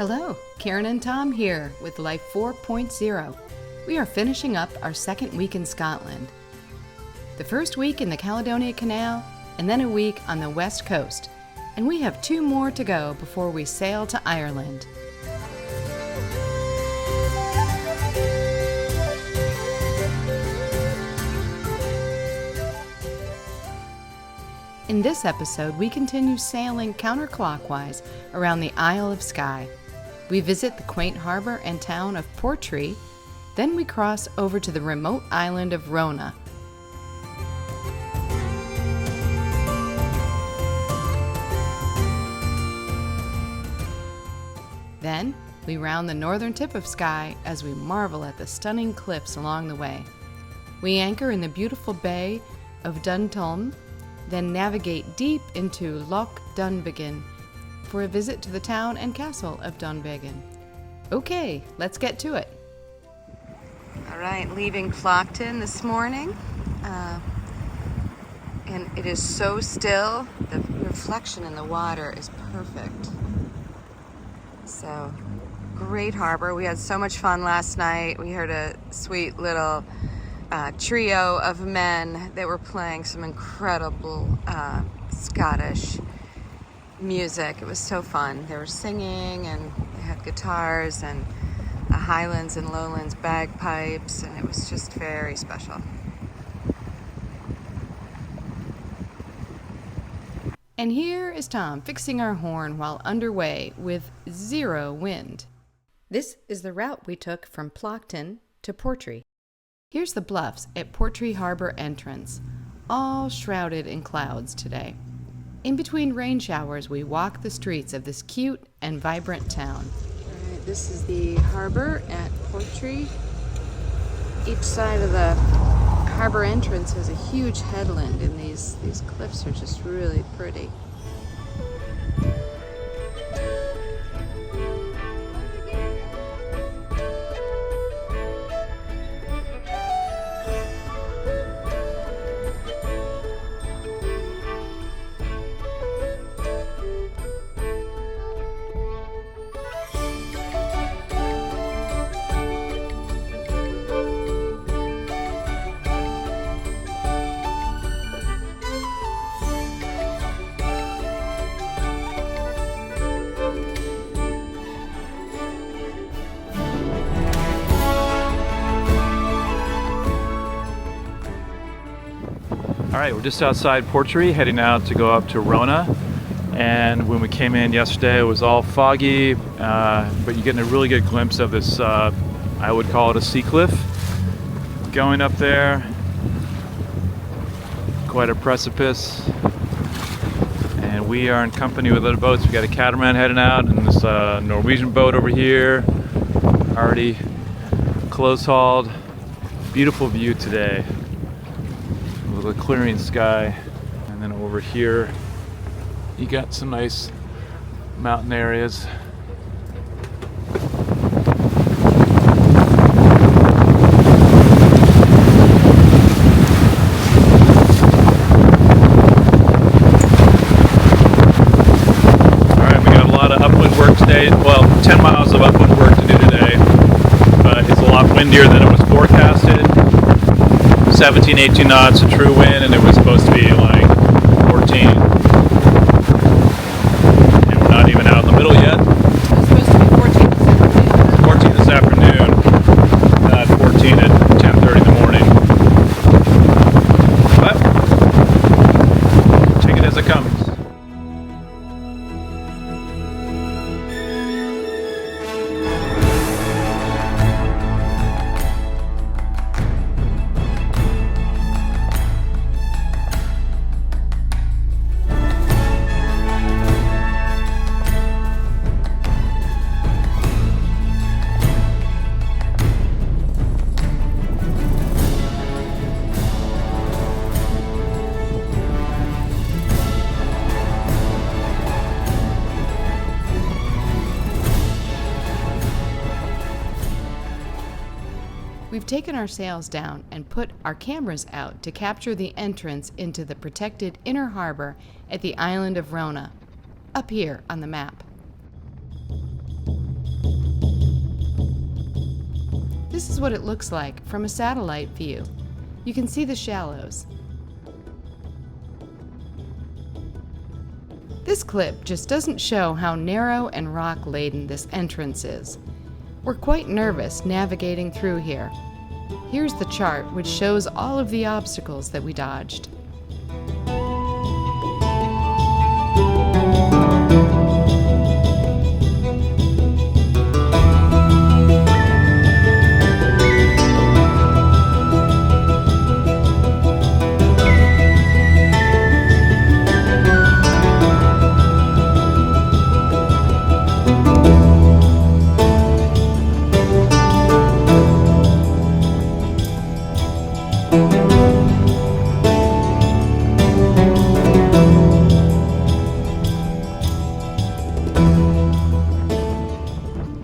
Hello, Karen and Tom here with Life 4.0. We are finishing up our second week in Scotland. The first week in the Caledonia Canal, and then a week on the west coast. And we have 2 more to go before we sail to Ireland. In this episode, we continue sailing counterclockwise around the Isle of Skye. We visit the quaint harbor and town of Portree, then we cross over to the remote island of Rona. Then, we round the northern tip of Skye as we marvel at the stunning cliffs along the way. We anchor in the beautiful bay of Duntulm, then navigate deep into Loch Dunvegan for a visit to the town and castle of Dunvegan. Okay, let's get to it. All right, leaving Plockton this morning, and it is so still. The reflection in the water is perfect. So, great harbor. We had so much fun last night. We heard a sweet little trio of men that were playing some incredible Scottish music. It was so fun. They were singing and they had guitars and Highlands and Lowlands bagpipes, and it was just very special. And here is Tom fixing our horn while underway with 0 wind. This is the route we took from Plockton to Portree. Here's the bluffs at Portree Harbor entrance, all shrouded in clouds today. In between rain showers, we walk the streets of this cute and vibrant town. All right, this is the harbor at Portree. Each side of the harbor entrance has a huge headland, and these cliffs are just really pretty. All right, we're just outside Portree, heading out to go up to Rona. And when we came in yesterday, it was all foggy, but you're getting a really good glimpse of this, I would call it a sea cliff. Going up there, quite a precipice. And we are in company with other boats. We got a catamaran heading out, and this Norwegian boat over here, already close-hauled. Beautiful view today. The clearing sky, and then over here you got some nice mountain areas. Alright, we got a lot of upwind work today. Well, 10 miles of upwind work to do today, but it's a lot windier than it was forecasted. 17, 18 knots, a true wind, and it was supposed to be like 14. And we're not even out in the middle yet. It's supposed to be 14 this afternoon. 14 this afternoon, 14 at 10:30 in the morning. But take it as it comes. We've taken our sails down and put our cameras out to capture the entrance into the protected inner harbor at the island of Rona, up here on the map. This is what it looks like from a satellite view. You can see the shallows. This clip just doesn't show how narrow and rock-laden this entrance is. We're quite nervous navigating through here. Here's the chart, which shows all of the obstacles that we dodged.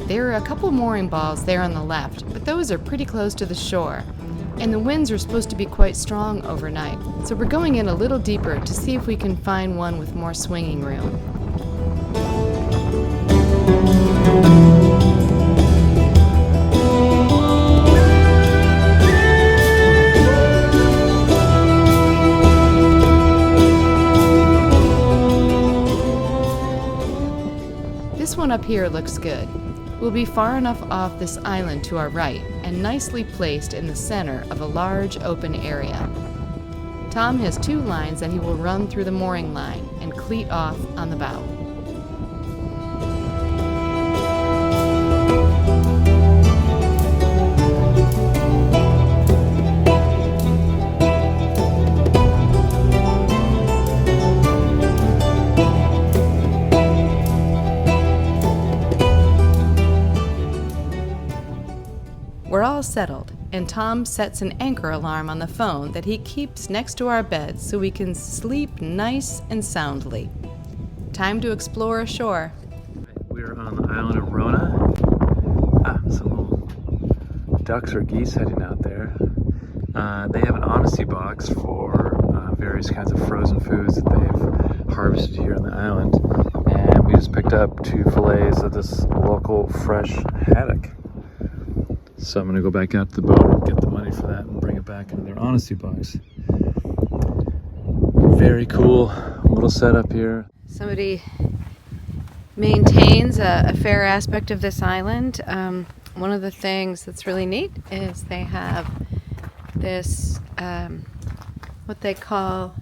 There are a couple mooring balls there on the left, but those are pretty close to the shore, and the winds are supposed to be quite strong overnight, so we're going in a little deeper to see if we can find one with more swinging room. This one up here looks good. We'll be far enough off this island to our right and nicely placed in the center of a large open area. Tom has 2 lines that he will run through the mooring line and cleat off on the bow. We're all settled, and Tom sets an anchor alarm on the phone that he keeps next to our bed so we can sleep nice and soundly. Time to explore ashore. We're on the island of Rona. Some little ducks or geese heading out there. They have an honesty box for various kinds of frozen foods that they've harvested here on the island. And we just picked up 2 fillets of this local fresh haddock. So I'm going to go back out to the boat, get the money for that, and bring it back into their honesty box. Very cool little setup here. Somebody maintains a fair aspect of this island. One of the things that's really neat is they have this, what they call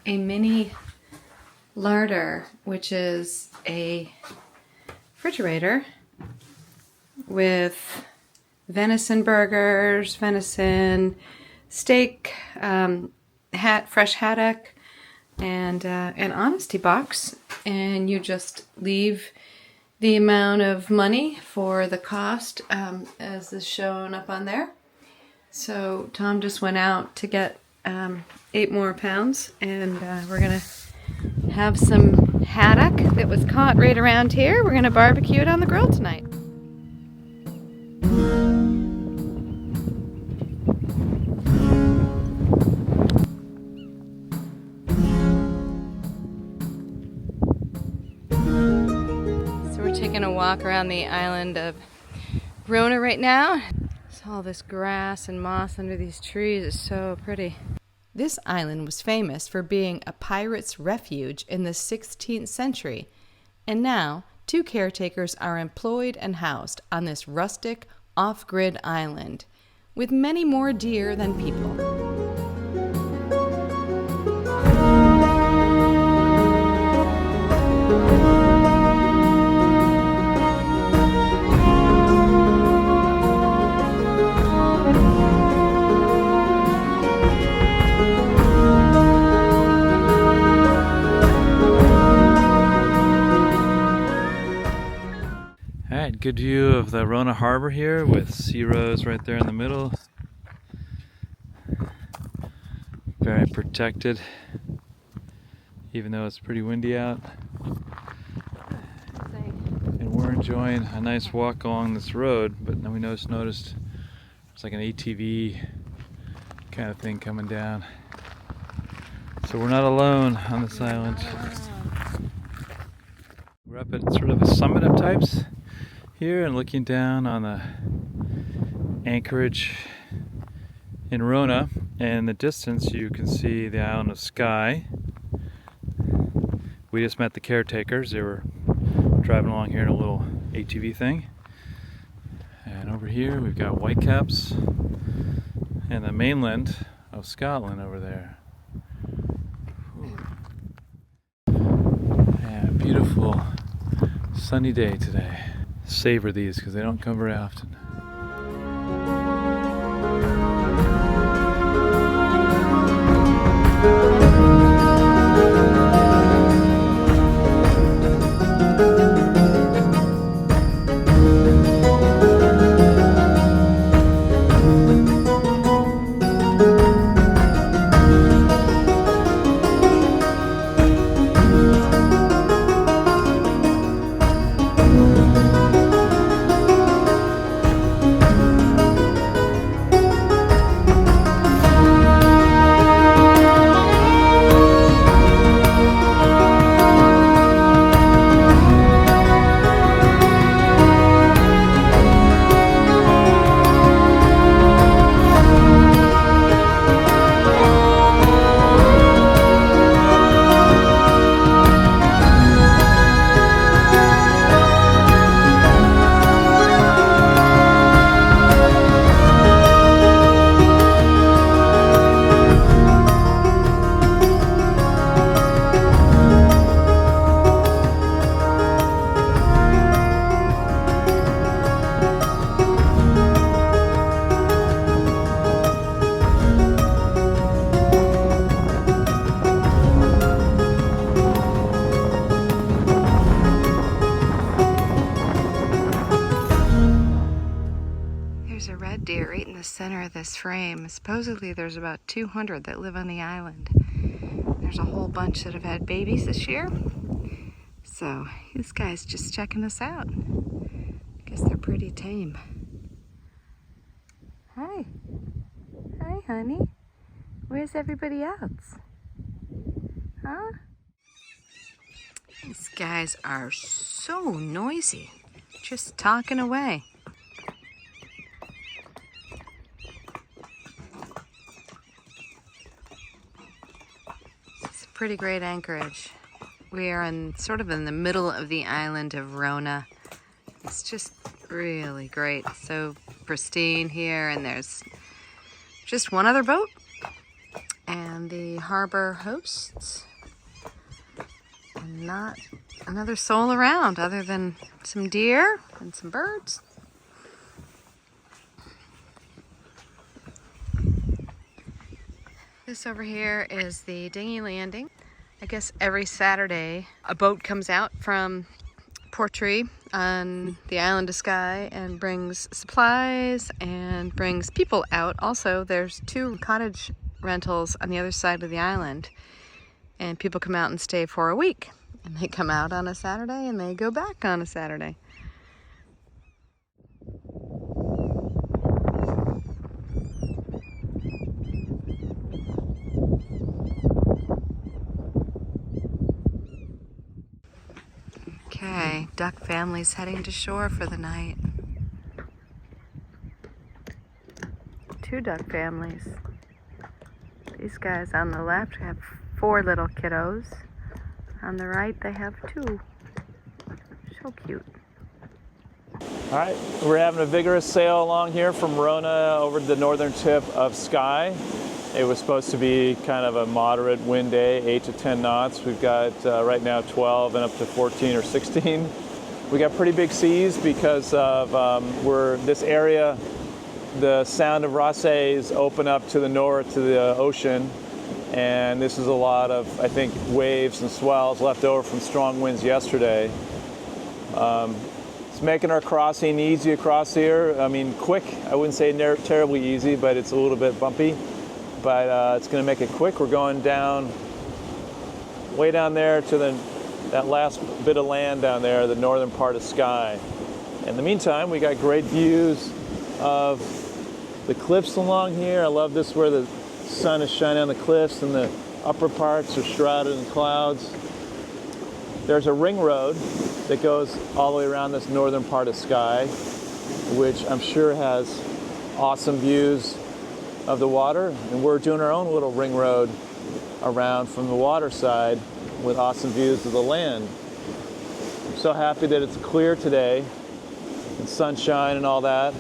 a mini larder, which is a refrigerator with venison burgers, venison steak, fresh haddock, and an honesty box. And you just leave the amount of money for the cost as is shown up on there. So Tom just went out to get 8 more pounds, and we're gonna have some haddock that was caught right around here. We're gonna barbecue it on the grill tonight. Taking a walk around the island of Rona right now. So all this grass and moss under these trees is so pretty. This island was famous for being a pirate's refuge in the 16th century, and now 2 caretakers are employed and housed on this rustic, off-grid island, with many more deer than people. Alright, good view of the Rona Harbor here with sea rows right there in the middle. Very protected, even though it's pretty windy out. And we're enjoying a nice walk along this road, but then we noticed there's like an ATV kind of thing coming down. So we're not alone on this island. We're up at sort of a summit of types here and looking down on the anchorage in Rona, and in the distance you can see the Isle of Skye. We just met the caretakers. They were driving along here in a little ATV thing. And over here we've got Whitecaps and the mainland of Scotland over there. And a beautiful sunny day today. Savor these because they don't come very often. There's a red deer right in the center of this frame. Supposedly there's about 200 that live on the island. There's a whole bunch that have had babies this year. So this guy's just checking us out. I guess they're pretty tame. Hi. Hi, honey. Where's everybody else? Huh? These guys are so noisy. Just talking away. Pretty great anchorage. We are sort of in the middle of the island of Rona. It's just really great. So pristine here, and there's just one other boat and the harbor hosts, and not another soul around other than some deer and some birds. This over here is the dinghy landing. I guess every Saturday a boat comes out from Portree on the Island of Skye and brings supplies and brings people out. Also, there's 2 cottage rentals on the other side of the island, and people come out and stay for a week. And they come out on a Saturday and they go back on a Saturday. Okay, duck family's heading to shore for the night. 2 duck families. These guys on the left have 4 little kiddos. On the right, they have 2. So cute. All right, we're having a vigorous sail along here from Rona over to the northern tip of Skye. It was supposed to be kind of a moderate wind day, 8 to 10 knots. We've got right now 12 and up to 14 or 16. We got pretty big seas because of this area, the Sound of Raasay open up to the north to the ocean. And this is a lot of, I think, waves and swells left over from strong winds yesterday. It's making our crossing easy across here. I mean, quick. I wouldn't say terribly easy, but it's a little bit bumpy. But it's going to make it quick. We're going down, way down there to that last bit of land down there, the northern part of Skye. In the meantime, we got great views of the cliffs along here. I love this where the sun is shining on the cliffs and the upper parts are shrouded in clouds. There's a ring road that goes all the way around this northern part of Skye, which I'm sure has awesome views of the water, and we're doing our own little ring road around from the water side with awesome views of the land. I'm so happy that it's clear today and sunshine and all that.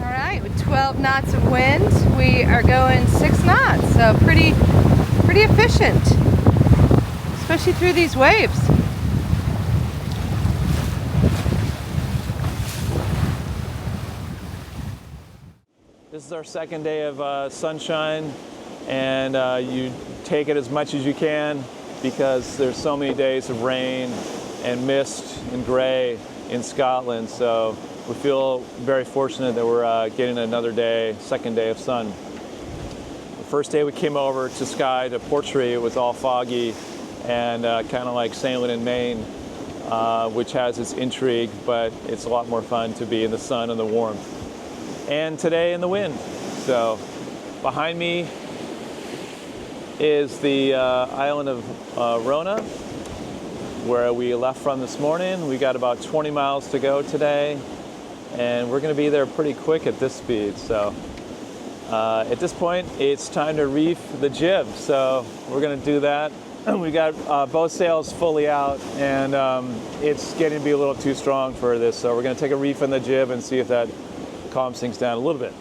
All right, with 12 knots of wind, we are going 6 knots, so pretty efficient, especially through these waves. This is our second day of sunshine, and you take it as much as you can because there's so many days of rain and mist and gray in Scotland, so we feel very fortunate that we're getting another day, second day of sun. The first day we came over to Skye, to Portree, it was all foggy and kind of like sailing in Maine, which has its intrigue, but it's a lot more fun to be in the sun and the warmth. And today in the wind. So behind me is the island of Rona, where we left from this morning. We got about 20 miles to go today, and we're going to be there pretty quick at this speed. So at this point, it's time to reef the jib. So we're going to do that. We got both sails fully out, and it's getting to be a little too strong for this. So we're going to take a reef in the jib and see if that calms things down a little bit.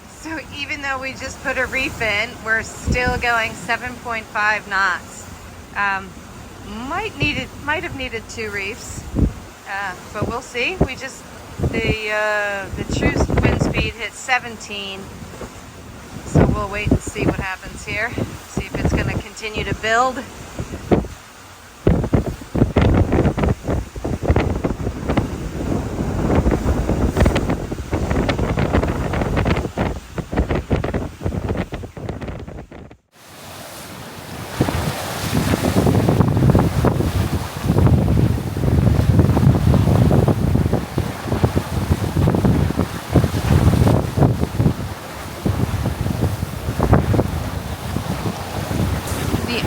So even though we just put a reef in, we're still going 7.5 knots. Might have needed 2 reefs, but we'll see. We just the true wind speed hit 17, so we'll wait and see what happens here. See if it's going to continue to build.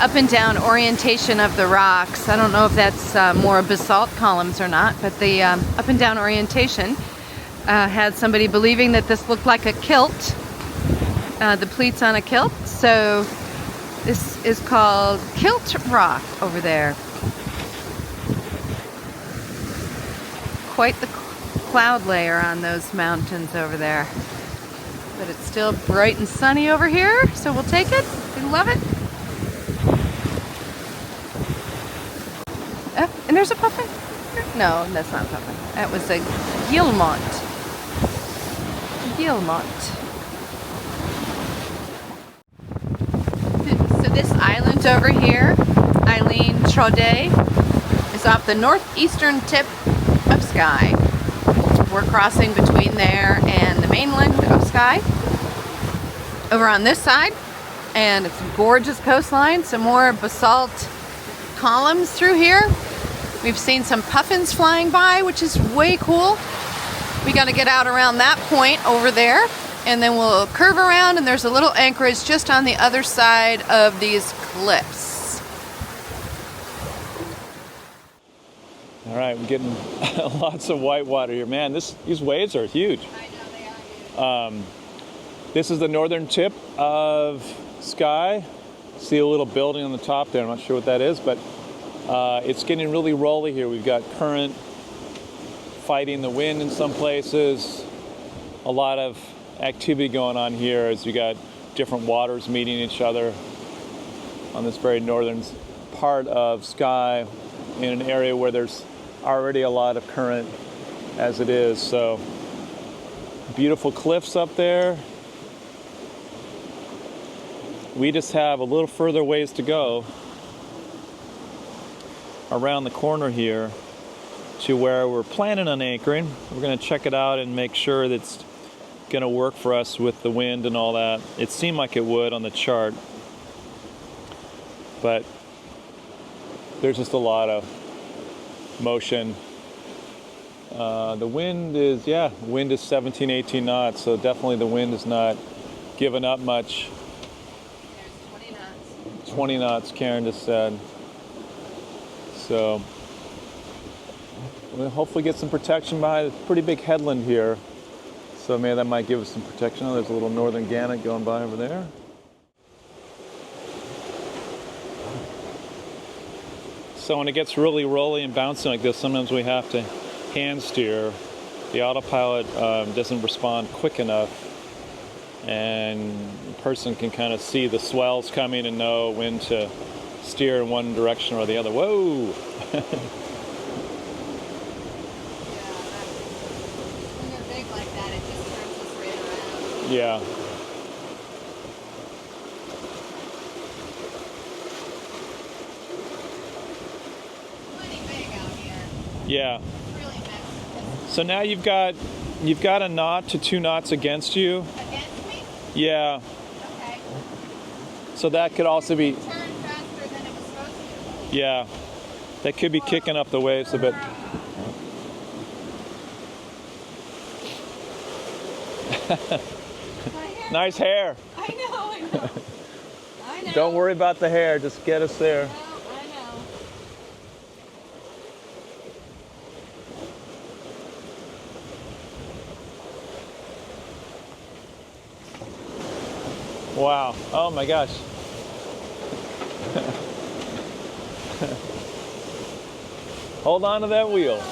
Up and down orientation of the rocks. I don't know if that's more basalt columns or not, but the up and down orientation had somebody believing that this looked like a kilt, the pleats on a kilt. So this is called Kilt Rock over there. Quite the cloud layer on those mountains over there. But it's still bright and sunny over here, so we'll take it. We love it. And there's a puffin? No, that's not a puffin. That was a guillemot. So this island over here, Eileen Trode, is off the northeastern tip of Skye. We're crossing between there and the mainland of Skye. Over on this side, and it's a gorgeous coastline, some more basalt columns through here. We've seen some puffins flying by, which is way cool. We got to get out around that point over there, and then we'll curve around, and there's a little anchorage just on the other side of these cliffs. All right, we're getting lots of white water here. Man, these waves are huge. I know they are huge. This is the northern tip of Skye. See a little building on the top there. I'm not sure what that is, but it's getting really rolly here. We've got current fighting the wind in some places. A lot of activity going on here as you got different waters meeting each other on this very northern part of Skye in an area where there's already a lot of current as it is. So beautiful cliffs up there. We just have a little further ways to go around the corner here to where we're planning on anchoring. We're going to check it out and make sure that it's going to work for us with the wind and all that. It seemed like it would on the chart, but there's just a lot of motion. The wind is 17, 18 knots, so definitely the wind is not giving up much. There's 20 knots. 20 knots, Karen just said. So we'll hopefully get some protection behind a pretty big headland here. So maybe that might give us some protection. Oh, there's a little northern gannet going by over there. So when it gets really rolly and bouncy like this, sometimes we have to hand steer. The autopilot doesn't respond quick enough, and the person can kind of see the swells coming and know when to steer in one direction or the other. Whoa! When they're big like that, it just turns us right around. Yeah. Plenty big out here. Yeah. It's really big. So now you've got a knot to 2 knots against you. Against me? Yeah. Okay. So that could also be. Turn faster than it was supposed to. Yeah. That could be kicking up the waves a bit. Nice hair. I know. I know. Don't worry about the hair. Just get us there. No, I know. Wow. Oh my gosh. Hold on to that wheel.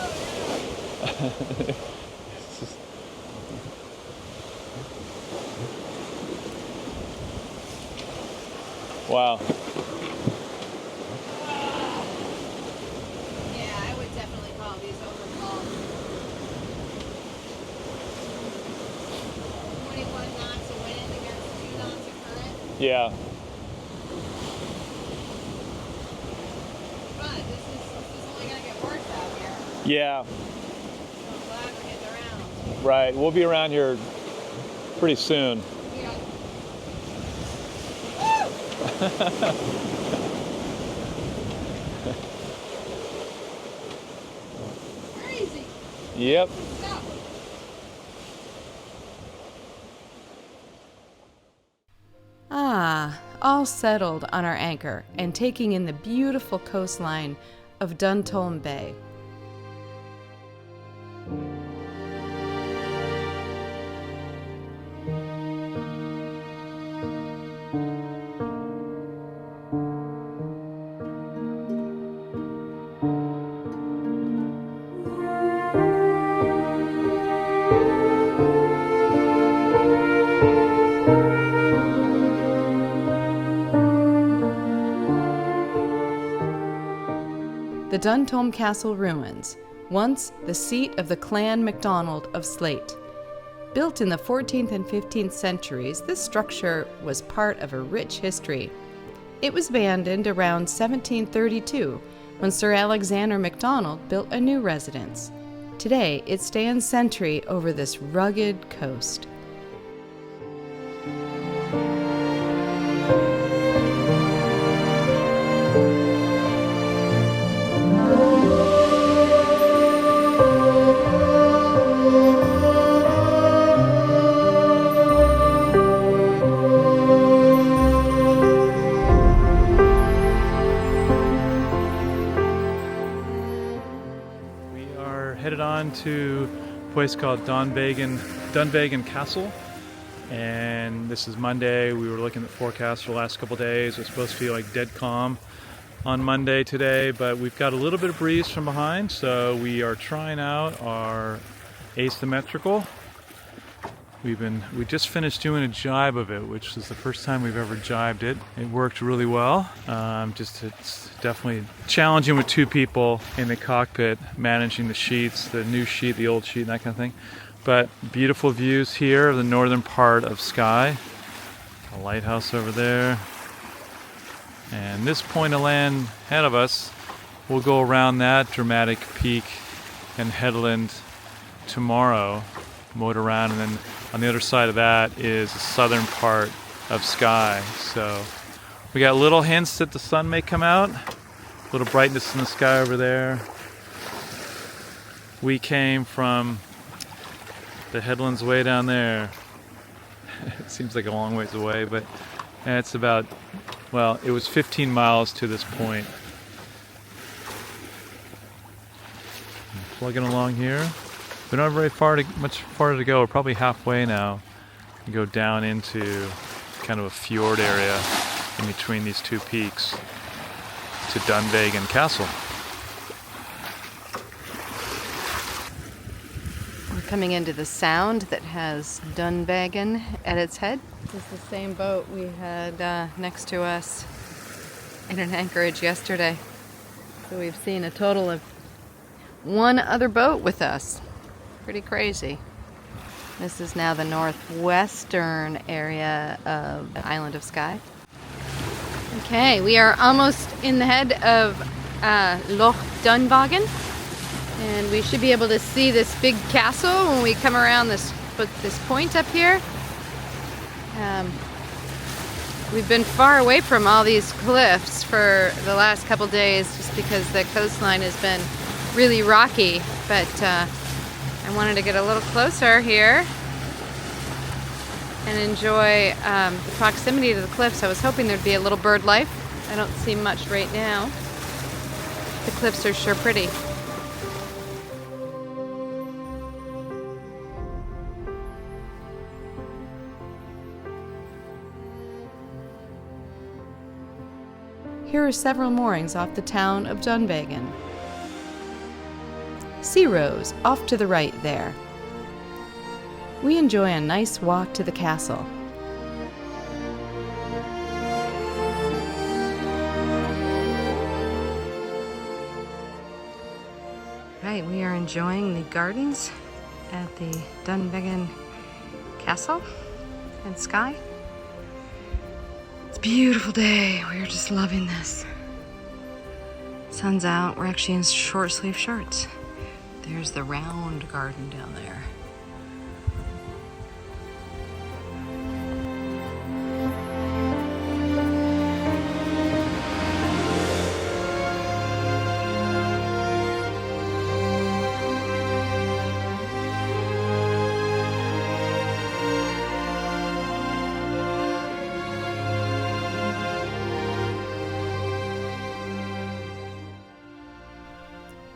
Wow. Yeah, I would definitely call these overcalled. 21 knots of wind against 2 knots of current. Yeah. But this is only going to get worse out here. Yeah. So I'm glad we're getting around. Right. We'll be around here pretty soon. Yeah. Crazy. Yep. Stop. Ah, all settled on our anchor and taking in the beautiful coastline of Duntulm Bay. The Duntulm Castle ruins, once the seat of the Clan MacDonald of Slate. Built in the 14th and 15th centuries, this structure was part of a rich history. It was abandoned around 1732 when Sir Alexander MacDonald built a new residence. Today, it stands sentry over this rugged coast. Headed on to a place called Dunvegan Castle, and this is Monday. We were looking at the forecast for the last couple days. It was supposed to be like dead calm on Monday today, but we've got a little bit of breeze from behind, so we are trying out our asymmetrical. We just finished doing a jibe of it, which is the first time we've ever jibed it. It worked really well. It's definitely challenging with 2 people in the cockpit, managing the sheets, the new sheet, the old sheet, and that kind of thing. But beautiful views here of the northern part of Skye. A lighthouse over there. And this point of land ahead of us, we'll go around that dramatic peak and headland tomorrow, motor around, and then on the other side of that is the southern part of Skye. So we got little hints that the sun may come out, a little brightness in the sky over there. We came from the headlands way down there. It seems like a long ways away, but it's about, well, it was 15 miles to this point. Plugging along here. We don't have much farther to go. We're probably halfway now. We go down into kind of a fjord area in between these two peaks to Dunvegan Castle. We're coming into the sound that has Dunvegan at its head. This is the same boat we had next to us in an anchorage yesterday. So we've seen a total of one other boat with us. Pretty crazy. This is now the northwestern area of the Island of Skye. Okay, we are almost in the head of Loch Dunvegan, and we should be able to see this big castle when we come around this point up here. We've been far away from all these cliffs for the last couple days just because the coastline has been really rocky, but I wanted to get a little closer here and enjoy the proximity to the cliffs. I was hoping there'd be a little bird life. I don't see much right now. The cliffs are sure pretty. Here are several moorings off the town of Dunvegan. Sea Rose off to the right there. We enjoy a nice walk to the castle. Right, we are enjoying the gardens at the Dunvegan Castle in Skye. It's a beautiful day. We're just loving this. Sun's out. We're actually in short sleeve shirts. There's the round garden down there.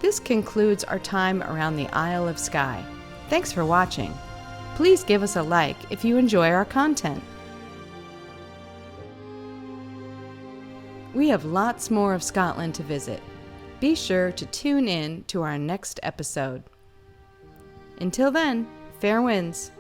This concludes our time around the Isle of Skye. Thanks for watching. Please give us a like if you enjoy our content. We have lots more of Scotland to visit. Be sure to tune in to our next episode. Until then, fair winds.